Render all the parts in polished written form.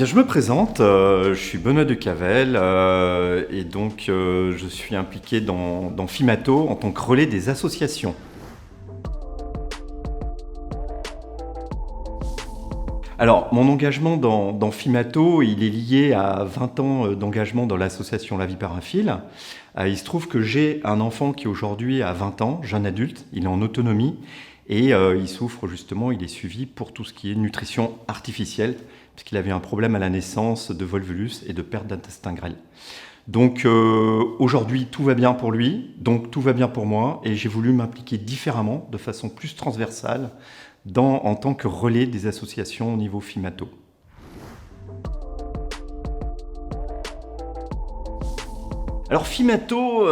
Eh bien, je me présente, je suis Benoît Decavel et donc je suis impliqué dans Fimato en tant que relais des associations. Alors, mon engagement dans Fimato, il est lié à 20 ans d'engagement dans l'association La Vie par un fil. Il se trouve que j'ai un enfant qui aujourd'hui a 20 ans, jeune adulte, il est en autonomie et il souffre justement, il est suivi pour tout ce qui est nutrition artificielle, puisqu'il avait un problème à la naissance de volvulus et de perte d'intestin grêle. Donc aujourd'hui, tout va bien pour lui, donc tout va bien pour moi, et j'ai voulu m'impliquer différemment, de façon plus transversale, en tant que relais des associations au niveau Fimato. Alors Fimato,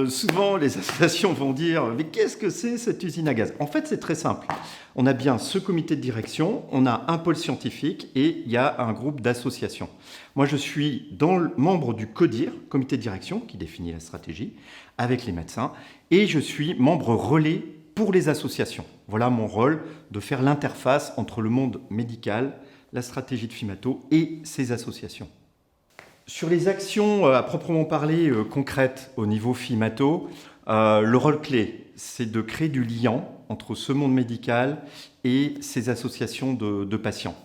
souvent les associations vont dire « Mais qu'est-ce que c'est cette usine à gaz ?» En fait, c'est très simple. On a bien ce comité de direction, on a un pôle scientifique et il y a un groupe d'associations. Moi, je suis membre du CODIR, comité de direction, qui définit la stratégie, avec les médecins, et je suis membre relais pour les associations. Voilà mon rôle, de faire l'interface entre le monde médical, la stratégie de Fimato et ces associations. Sur les actions à proprement parler concrètes au niveau Fimato, le rôle clé, c'est de créer du lien entre ce monde médical et ces associations de patients.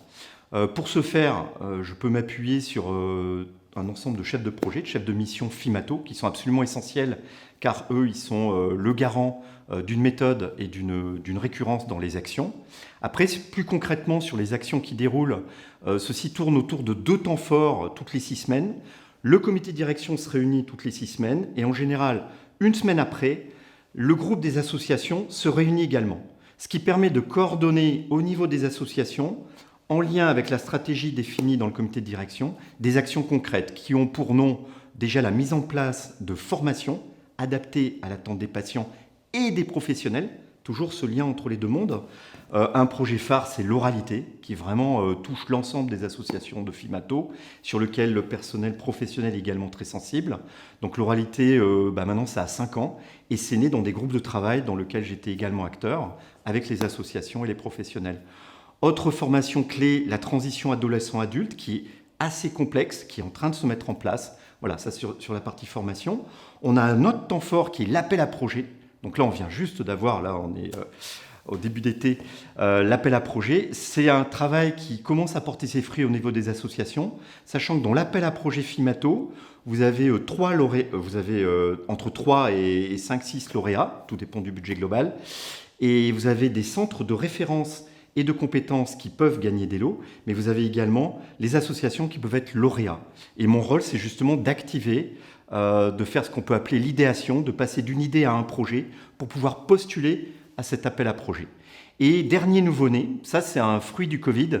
Pour ce faire, je peux m'appuyer sur un ensemble de chefs de projet, de chefs de mission Fimato, qui sont absolument essentiels, car eux, ils sont le garant d'une méthode et d'une récurrence dans les actions. Après, plus concrètement, sur les actions qui déroulent, ceci tourne autour de 2 temps forts toutes les 6 semaines. Le comité de direction se réunit toutes les 6 semaines, et en général, 1 semaine après, le groupe des associations se réunit également. Ce qui permet de coordonner au niveau des associations, en lien avec la stratégie définie dans le comité de direction, des actions concrètes qui ont pour nom déjà la mise en place de formations adaptées à l'attente des patients et des professionnels, toujours ce lien entre les deux mondes. Un projet phare, c'est l'oralité, qui vraiment touche l'ensemble des associations de Fimato, sur lequel le personnel professionnel est également très sensible. Donc l'oralité, maintenant, ça a 5 ans, et c'est né dans des groupes de travail dans lesquels j'étais également acteur, avec les associations et les professionnels. Autre formation clé, la transition adolescent-adulte, qui est assez complexe, qui est en train de se mettre en place. Voilà, ça sur la partie formation. On a un autre temps fort qui est l'appel à projet. Donc là, on vient juste d'avoir, là on est au début d'été, l'appel à projet. C'est un travail qui commence à porter ses fruits au niveau des associations, sachant que dans l'appel à projet Fimato, vous avez, entre 3 et 5-6 lauréats, tout dépend du budget global, et vous avez des centres de référence et de compétences qui peuvent gagner des lots, mais vous avez également les associations qui peuvent être lauréats. Et mon rôle, c'est justement d'activer, de faire ce qu'on peut appeler l'idéation, de passer d'une idée à un projet pour pouvoir postuler à cet appel à projet. Et dernier nouveau-né, ça c'est un fruit du Covid,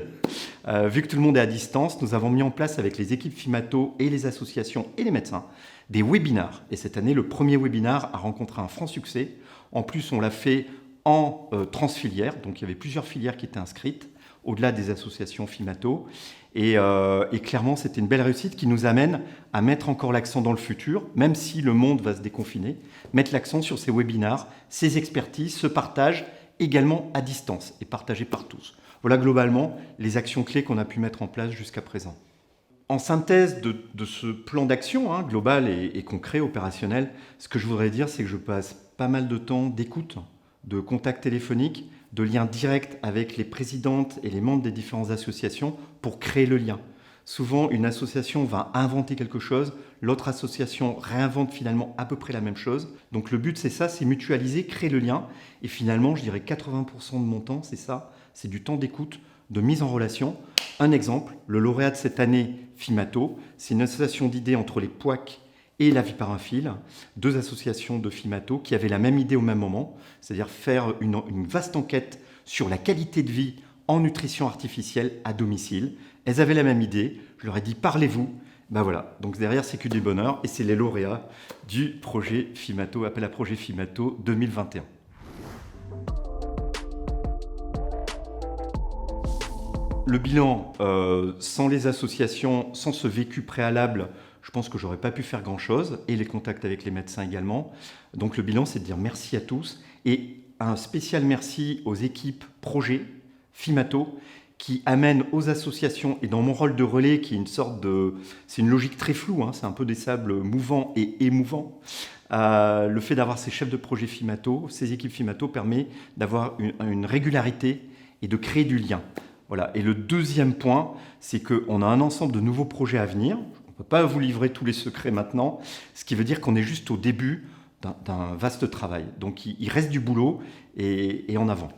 vu que tout le monde est à distance, nous avons mis en place avec les équipes Fimato et les associations et les médecins des webinars. Et cette année, le premier webinar a rencontré un franc succès. En plus, on l'a fait en transfilière, donc il y avait plusieurs filières qui étaient inscrites, au-delà des associations Fimato. Et clairement, c'était une belle réussite qui nous amène à mettre encore l'accent dans le futur, même si le monde va se déconfiner, mettre l'accent sur ces webinars, ces expertises, ce partage également à distance et partagé par tous. Voilà globalement les actions clés qu'on a pu mettre en place jusqu'à présent. En synthèse de ce plan d'action global et concret, opérationnel, ce que je voudrais dire, c'est que je passe pas mal de temps d'écoute, de contact téléphonique, de lien direct avec les présidentes et les membres des différentes associations pour créer le lien. Souvent, une association va inventer quelque chose, l'autre association réinvente finalement à peu près la même chose. Donc le but, c'est ça, c'est mutualiser, créer le lien. Et finalement, je dirais 80% de mon temps, c'est ça, c'est du temps d'écoute, de mise en relation. Un exemple, le lauréat de cette année, Fimato, c'est une association d'idées entre les POAC et La Vie par un fil, 2 associations de Fimato qui avaient la même idée au même moment, c'est-à-dire faire une vaste enquête sur la qualité de vie en nutrition artificielle à domicile. Elles avaient la même idée, je leur ai dit parlez-vous, ben voilà, donc derrière c'est que du bonheur et c'est les lauréats du projet Fimato, appel à projet Fimato 2021. Le bilan, sans les associations, sans ce vécu préalable, je pense que j'aurais pas pu faire grand-chose, et les contacts avec les médecins également. Donc le bilan, c'est de dire merci à tous, et un spécial merci aux équipes projet Fimato, qui amène aux associations, et dans mon rôle de relais, qui est une sorte de... C'est une logique très floue, hein, c'est un peu des sables mouvants et émouvants. Le fait d'avoir ces chefs de projet FIMATO, ces équipes FIMATO, permet d'avoir une régularité et de créer du lien. Voilà. Et le deuxième point, c'est qu'on a un ensemble de nouveaux projets à venir. On ne peut pas vous livrer tous les secrets maintenant, ce qui veut dire qu'on est juste au début d'un vaste travail. Donc il reste du boulot et en avant.